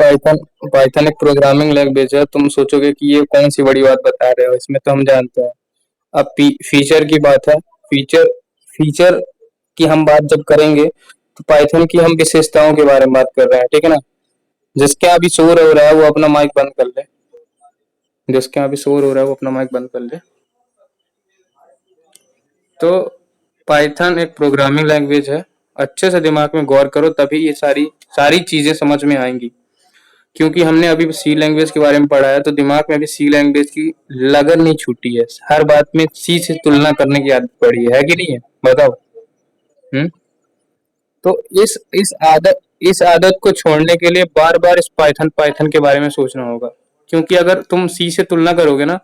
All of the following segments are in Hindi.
पाइथन पाइथन एक प्रोग्रामिंग लैंग्वेज है। तुम सोचोगे कि ये कौन सी बड़ी बात बता रहे हो, इसमें तो हम जानते हैं। अब फीचर की बात है। फीचर फीचर की हम बात जब करेंगे तो पाइथन की हम विशेषताओं के बारे में बात कर रहे हैं, ठीक है ना। जिसके यहाँ अभी शोर हो रहा है वो अपना माइक बंद कर ले। जिसके यहाँ अभी शोर हो रहा है वो अपना माइक बंद कर ले। तो पाइथन एक प्रोग्रामिंग लैंग्वेज है। अच्छे से दिमाग में गौर करो तभी ये सारी सारी चीजें समझ में आएंगी। क्योंकि हमने अभी सी लैंग्वेज के बारे में पढ़ा है तो दिमाग में अभी सी लैंग्वेज की लगन नहीं छूटी है। हर बात में सी से तुलना करने की आदत पड़ी है कि नहीं है, बताओ। हम्म। तो इस आदत को छोड़ने के लिए बार बार इस पाइथन पाइथन के बारे में सोचना होगा। क्योंकि अगर तुम सी से तुलना करोगे ना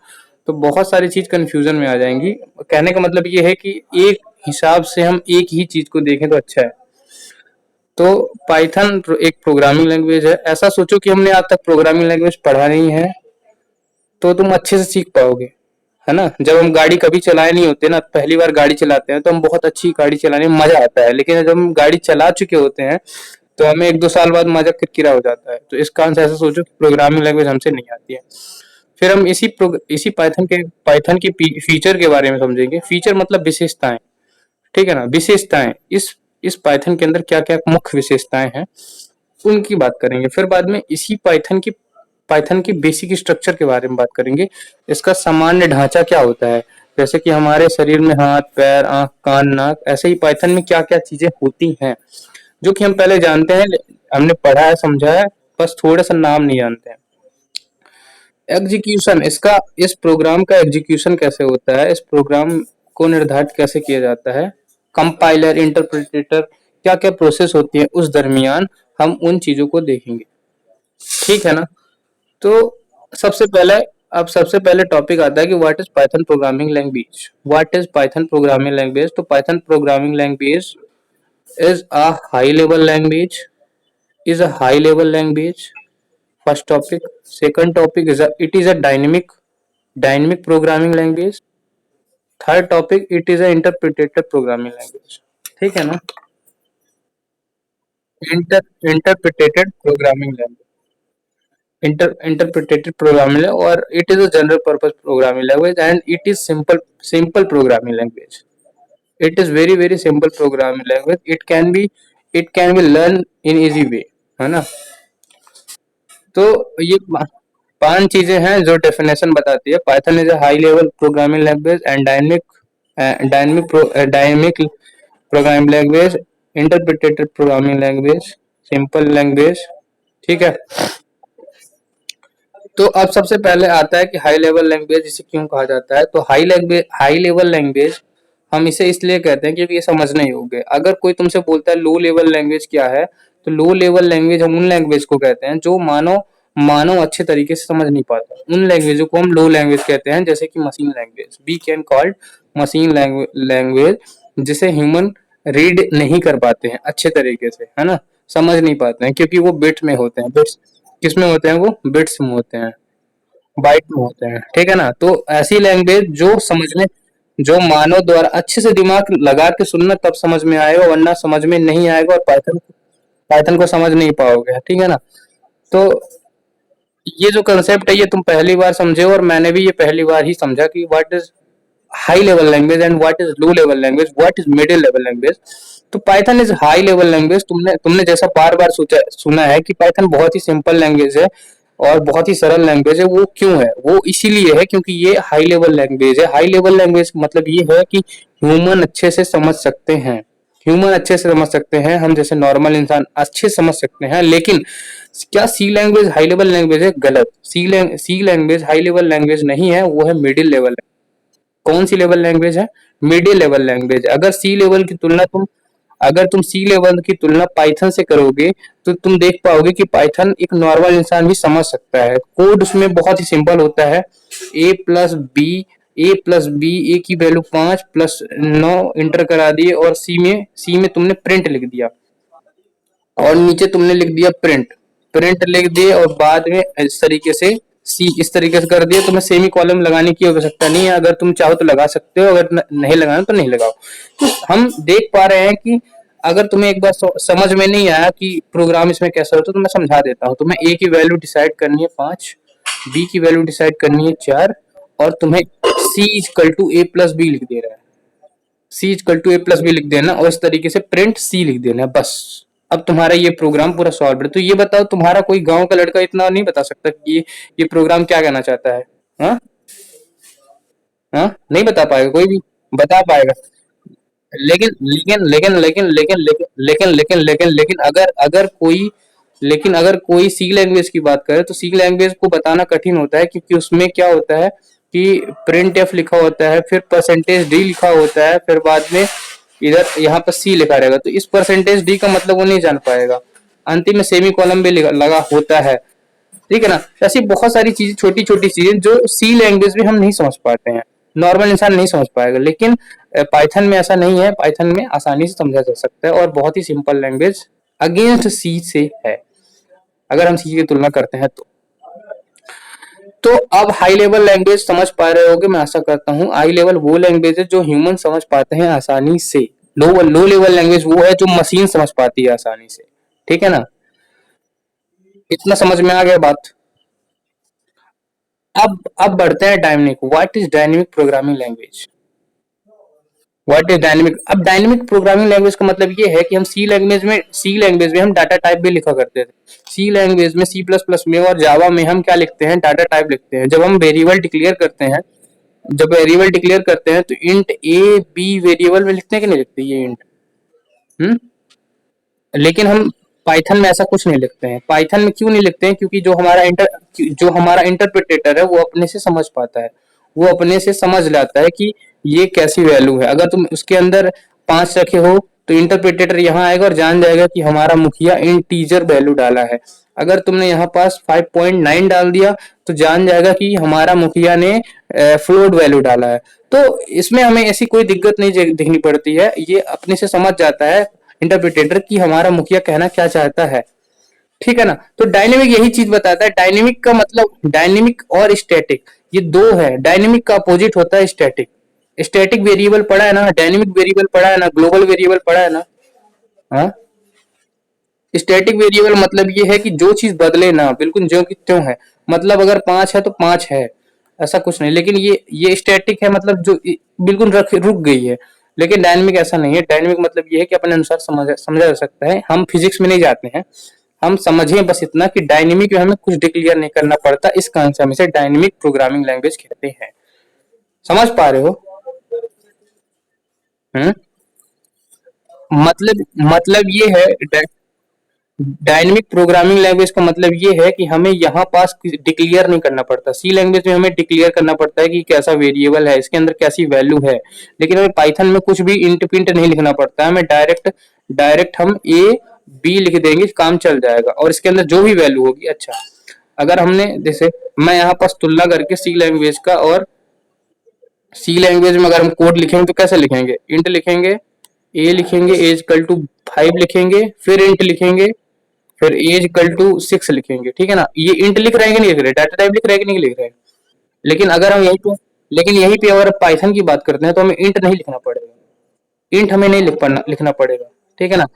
तो बहुत सारी चीज कंफ्यूजन में आ जाएंगी। कहने का मतलब ये है कि एक हिसाब से हम एक ही चीज को देखें तो अच्छा है। तो पाइथन एक प्रोग्रामिंग लैंग्वेज है। ऐसा सोचो कि हमने आज तक प्रोग्रामिंग लैंग्वेज पढ़ा नहीं है तो तुम अच्छे से सीख पाओगे, है ना। जब हम गाड़ी कभी चलाए नहीं होते ना, पहली बार गाड़ी चलाते हैं तो हम बहुत अच्छी गाड़ी चलाने में मजा आता है। लेकिन जब हम गाड़ी चला चुके होते हैं तो हमें एक दो साल बाद मजा किरकिरा हो जाता है। तो इस कारण से ऐसा सोचो कि प्रोग्रामिंग लैंग्वेज हमसे नहीं आती है। फिर हम इसी पाइथन की फीचर के बारे में समझेंगे। फीचर मतलब विशेषताएं, ठीक है ना। विशेषताएं, इस पाइथन के अंदर क्या क्या मुख्य विशेषताएं हैं उनकी बात करेंगे। फिर बाद में इसी पाइथन की बेसिक स्ट्रक्चर के बारे में बात करेंगे। इसका सामान्य ढांचा क्या होता है, जैसे कि हमारे शरीर में हाथ पैर आंख कान नाक, ऐसे ही पाइथन में क्या क्या चीजें होती हैं जो कि हम पहले जानते हैं, हमने पढ़ा है समझा है, बस थोड़ा सा नाम नहीं जानते हैं। एग्जीक्यूशन, इसका इस प्रोग्राम का एग्जीक्यूशन कैसे होता है, इस प्रोग्राम को निर्धारित कैसे किया जाता है, कंपाइलर इंटरप्रेटर क्या क्या प्रोसेस होती है उस दरमियान, हम उन चीजों को देखेंगे, ठीक है ना। तो सबसे पहले टॉपिक आता है कि what is Python programming language. What is Python programming language. तो Python programming language is a high level language, first topic. Second topic it is a dynamic programming language. Third topic it is a interpretive programming language, ठीक है ना। Interpreted programming language, interpreted programming और it is a general purpose programming language and it is simple programming language. It is very very simple programming language. It can be learn in easy way, है ना। तो ये पांच चीजें हैं जो डेफिनेशन बताती है। Python is a high level programming language and dynamic programming language, interpreted programming language, simple language, ठीक है। तो अब सबसे पहले आता है कि हाई लेवल लैंग्वेज इसे क्यों कहा जाता है। तो हाई लेवल लैंग्वेज हम इसे इसलिए कहते हैं क्योंकि ये समझने योग्य है। अगर कोई तुमसे बोलता है लो लेवल लैंग्वेज क्या है, तो लो लेवल लैंग्वेज हम उन लैंग्वेज को कहते हैं जो मानव अच्छे तरीके से समझ नहीं पाता। उन लैंग्वेजों को हम लो लैंग्वेज कहते हैं, जैसे कि machine language. We can called machine language, जिसे ह्यूमन रीड नहीं कर पाते हैं अच्छे तरीके से, है ना, समझ नहीं पाते हैं क्योंकि वो बिट में होते हैं। बिट्स किस में होते हैं, वो बिट्स में होते हैं, बाइट में होते हैं, ठीक है ना। तो ऐसी लैंग्वेज जो मानव द्वारा अच्छे से दिमाग लगा के सुनना तब समझ में आएगा, वरना समझ में नहीं आएगा और पाइथन पाइथन को समझ नहीं पाओगे, ठीक है ना। तो ये जो कंसेप्ट है ये तुम पहली बार समझे और मैंने भी ये पहली बार ही समझा कि what is high level language and what is low level language, what is middle level language. तो Python is high level language. तुमने तुमने जैसा बार बार सोचा सुना है कि पाइथन बहुत ही सिंपल लैंग्वेज है और बहुत ही सरल लैंग्वेज है। वो क्यों है, वो इसीलिए है क्योंकि ये हाई लेवल लैंग्वेज है। हाई लेवल लैंग्वेज मतलब ये है कि ह्यूमन अच्छे से समझ सकते हैं। ह्यूमन अच्छे से समझ सकते हैं, हम जैसे नॉर्मल इंसान अच्छे से समझ सकते हैं। लेकिन क्या सी लैंग्वेज हाई लेवल लैंग्वेज है? गलत। सी लैंग्वेज हाई लेवल लैंग्वेज नहीं है, वो है मिडिल लेवल। कौन सी लेवल लैंग्वेज है? Middle level language. अगर तुम सी लेवल की तुलना पाइथन से करोगे तो तुम देख पाओगे कि पाइथन एक नॉर्मल इंसान भी समझ सकता है। कोड उसमें बहुत ही सिंपल होता है। ए प्लस बी ए की वैल्यू 5 प्लस 9 इंटर करा दिए और सी में तुमने प्रिंट लिख दिया और नीचे तुमने लिख दिया प्रिंट लिख दिए और बाद में इस तरीके से कर दिए। तुम्हें सेमी कॉलम लगाने की आवश्यकता नहीं है। अगर तुम चाहो तो लगा सकते हो, अगर नहीं लगाना तो नहीं लगाओ। तो हम देख पा रहे हैं कि अगर तुम्हें एक बार समझ में नहीं आया कि प्रोग्राम इसमें कैसा होता है तो मैं समझा देता हूँ। तुम्हें ए की वैल्यू डिसाइड करनी है 5, बी की वैल्यू डिसाइड करनी है 4, और तुम्हें C equal to A plus B लिख दे रहा है। C equal to A plus B लिख देना और इस तरीके से प्रिंट सी लिख देना है, बस। अब तुम्हारा ये प्रोग्राम पूरा सॉल्व है। तो ये बताओ, तुम्हारा कोई गांव का लड़का इतना नहीं बता सकता कि ये प्रोग्राम क्या कहना चाहता है? हाँ, हाँ, नहीं बता पाएगा कोई भी। बता पाएगा। लेकिन लेकिन लेकिन लेकिन लेकिन लेकिन लेकिन लेकिन लेकिन लेकिन अगर कोई सी लैंग्वेज की बात करे तो सी लैंग्वेज को बताना कठिन होता है, क्योंकि उसमें क्या होता है कि प्रिंट एफ लिखा होता है, फिर परसेंटेज डी लिखा होता है, फिर बाद में इधर यहाँ पर सी लिखा रहेगा। तो इस परसेंटेज डी का मतलब वो नहीं जान पाएगा। अंतिम में सेमी कॉलम भी लगा होता है। ठीक है ना? ऐसी बहुत सारी चीजें, छोटी छोटी चीजें जो सी लैंग्वेज में हम नहीं समझ पाते हैं, नॉर्मल इंसान नहीं समझ पाएगा। लेकिन पाइथन में ऐसा नहीं है, पाइथन में आसानी से समझा जा सकता है और बहुत ही सिंपल लैंग्वेज अगेंस्ट सी से है, अगर हम सी की तुलना करते हैं तो अब हाई लेवल लैंग्वेज समझ पा रहे होगे, मैं आशा करता हूँ। हाई लेवल वो लैंग्वेज है जो ह्यूमन समझ पाते हैं आसानी से। लो लेवल लैंग्वेज वो है जो मशीन समझ पाती है आसानी से। ठीक है ना? इतना समझ में आ गया बात? अब बढ़ते हैं dynamic. What is dynamic programming language? What is dynamic? अब डायनेमिक प्रोग्रामिंग लैंग्वेज का मतलब ये है कि हम सी लैंग्वेज में हम डाटा टाइप भी लिखा करते थे। सी लैंग्वेज में, सी प्लस प्लस में और जावा में हम क्या लिखते हैं? डाटा टाइप लिखते हैं। जब हम वेरिएबल डिक्लेयर करते हैं, जब वेरिएबल डिक्लेयर करते हैं तो इंट ए बी वेरिएबल में लिखते हैं कि नहीं लिखते ये इंट? हम्म लेकिन हम पाइथन में ऐसा कुछ नहीं लिखते हैं। पाइथन में क्यों नहीं लिखते हैं? क्योंकि जो हमारा इंटरप्रिटेटर है वो अपने से समझ पाता है, वो अपने से समझ लाता है कि ये कैसी वैल्यू है। अगर तुम उसके अंदर 5 रखे हो तो इंटरप्रिटेटर यहाँ आएगा और जान जाएगा कि हमारा मुखिया इंटीजर वैल्यू डाला है। अगर तुमने यहाँ पास 5.9 डाल दिया तो जान जाएगा कि हमारा मुखिया ने फ्लोट वैल्यू डाला है। तो इसमें हमें ऐसी कोई दिक्कत नहीं दिखनी पड़ती है, ये अपने से समझ जाता है इंटरप्रिटेटर कि हमारा मुखिया कहना क्या चाहता है। ठीक है ना? तो डायनेमिक यही चीज बताता है। डायनेमिक का मतलब, डायनेमिक और स्टैटिक ये दो है। डायनेमिक का अपोजिट होता है स्टैटिक। स्टैटिक वेरिएबल पढ़ा है ना, डायनेमिक वेरिएबल पढ़ा है ना, ग्लोबल वेरिएबल पढ़ा है ना? हाँ। स्टैटिक वेरिएबल मतलब ये है कि जो चीज बदले ना, बिल्कुल ज्यों की त्यों है। मतलब अगर 5 है तो 5 है, ऐसा कुछ नहीं। लेकिन ये स्टैटिक है, मतलब जो बिल्कुल रुक गई है। लेकिन डायनेमिक ऐसा नहीं है। डायनेमिक मतलब ये है कि अपने अनुसार समझा जा सकता है। हम फिजिक्स में नहीं जाते हैं, हम समझें बस इतना कि डायनेमिक में हमें कुछ डिक्लेयर नहीं करना पड़ता। इस कारण से हम इसे डायनेमिक प्रोग्रामिंग लैंग्वेज कहते हैं। समझ पा रहे हो? हम्म मतलब ये है, डायनेमिक प्रोग्रामिंग लैंग्वेज का मतलब ये है कि हमें यहाँ पास डिक्लेयर नहीं करना पड़ता। सी लैंग्वेज में हमें डिक्लेयर करना पड़ता है कि कैसा वेरिएबल है, इसके अंदर कैसी वैल्यू है। लेकिन हमें पाइथन में कुछ भी इंट पिंट नहीं लिखना पड़ता है। हमें डायरेक्ट डायरेक्ट हम ए बी लिख देंगे, काम चल जाएगा और इसके अंदर जो भी वैल्यू होगी। अच्छा, अगर हमने जैसे, मैं यहाँ पास तुलना करके सी लैंग्वेज का और सी लैंग्वेज में अगर हम कोड लिखेंगे तो कैसे लिखेंगे? इंट लिखेंगे, ए लिखेंगे, एज इक्वल टू 5 लिखेंगे, फिर इंट लिखेंगे, फिर एज इक्वल टू 6 लिखेंगे। ठीक है ना? ये इंट लिख रहे हैं कि नहीं लिख रहे? डाटा टाइप लिख रहे हैं कि नहीं लिख रहे हैं? लेकिन अगर हम यहीं पे लेकिन यहीं पे अगर पाइथन की बात करते हैं तो हमें इंट नहीं लिखना पड़ेगा। इंट हमें नहीं लिखना पड़ेगा। ठीक है ना?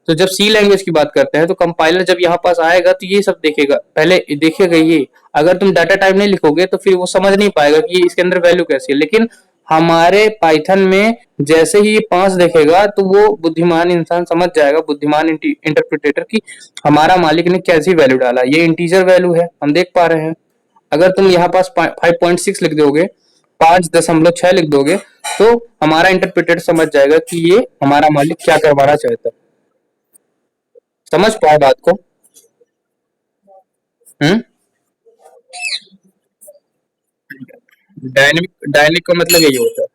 तो जब सी लैंग्वेज की बात करते हैं तो कंपाइलर जब यहाँ पास आएगा तो ये सब देखेगा, पहले देखेगा ये। अगर तुम डाटा टाइप नहीं लिखोगे तो फिर वो समझ नहीं पाएगा कि इसके अंदर वैल्यू कैसी है। लेकिन हमारे पाइथन में जैसे ही ये 5 देखेगा तो वो बुद्धिमान इंसान समझ जाएगा, बुद्धिमान इंटरप्रिटेटर, की हमारा मालिक ने कैसी वैल्यू डाला। ये इंटीजर वैल्यू है, हम देख पा रहे हैं। अगर तुम यहाँ पास 5.6 लिख दोगे, 5.6 लिख दोगे, तो हमारा इंटरप्रेटर समझ जाएगा कि ये हमारा मालिक क्या करवाना चाहता है। समझ पाए बात को? हम्म डायनेमिक का मतलब यही होता है।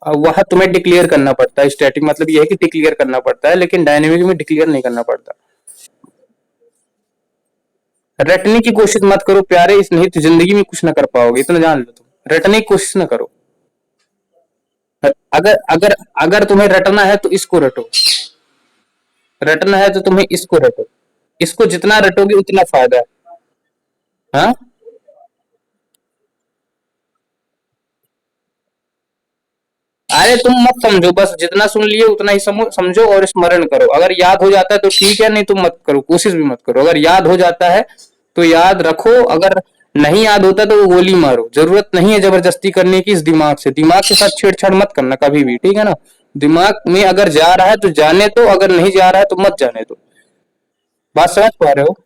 अब वहां तुम्हें डिक्लेयर करना पड़ता है। स्टैटिक मतलब ये है कि डिक्लेयर करना पड़ता है, लेकिन डायनेमिक में डिक्लेयर नहीं करना पड़ता। रटने की कोशिश मत करो प्यारे, इस नहीं तो जिंदगी में कुछ ना कर पाओगे, इतना जान लो। तुम रटने की कोशिश ना करो। अगर अगर अगर तुम्हें रटना है तो इसको रटो। रटना है तो तुम्हें इसको रटो। इसको जितना रटोगे उतना फायदा है। हाँ? अरे तुम मत समझो, बस जितना सुन लिए उतना ही समझो और स्मरण करो। अगर याद हो जाता है तो ठीक है, नहीं तो मत करो, कोशिश भी मत करो। अगर याद हो जाता है तो याद रखो, अगर नहीं याद होता तो वो गोली मारो। जरूरत नहीं है जबरदस्ती करने की इस दिमाग से। दिमाग के साथ छेड़छाड़ मत करना कभी भी, ठीक है ना। दिमाग में अगर जा रहा है तो जाने दो, अगर नहीं जा रहा है तो मत जाने दो। बात समझ पा रहे हो?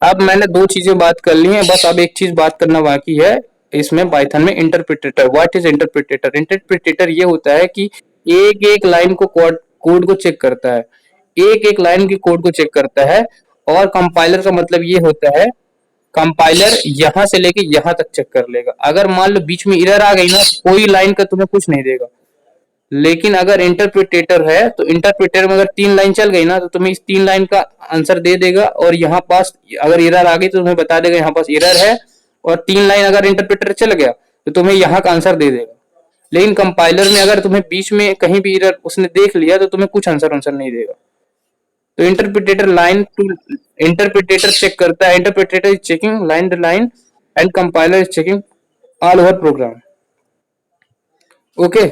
अब मैंने दो चीजें बात कर ली हैं, बस अब एक चीज बात करना बाकी है इसमें पाइथन में, interpreter. What is interpreter? Interpreter ये होता है कि एक एक लाइन को कोड को चेक करता है, एक एक लाइन की कोड को चेक करता है। और कंपाइलर का मतलब ये होता है, कंपाइलर यहां से लेके यहां तक चेक कर लेगा। अगर मान लो बीच में एरर आ गई ना, कोई लाइन का तुम्हें कुछ नहीं देगा। लेकिन अगर इंटरप्रिटेटर है तो इंटरप्रिटेटर में अगर 3 लाइन चल गई ना, तो तुम्हें इस 3 लाइन का आंसर दे देगा, और यहाँ पास अगर एरर आ गई तो तुम्हें बता देगा यहाँ पास एरर है। और 3 लाइन अगर इंटरप्रिटेटर चल गया तो तुम्हें यहाँ का आंसर दे देगा। लेकिन कंपाइलर में अगर तुम्हें बीच में कहीं भी एरर उसने देख लिया तो तुम्हें कुछ आंसर आंसर नहीं देगा। तो interpreter line to interpreter check करता है, interpreter is checking line to line and compiler is checking all over program. Okay.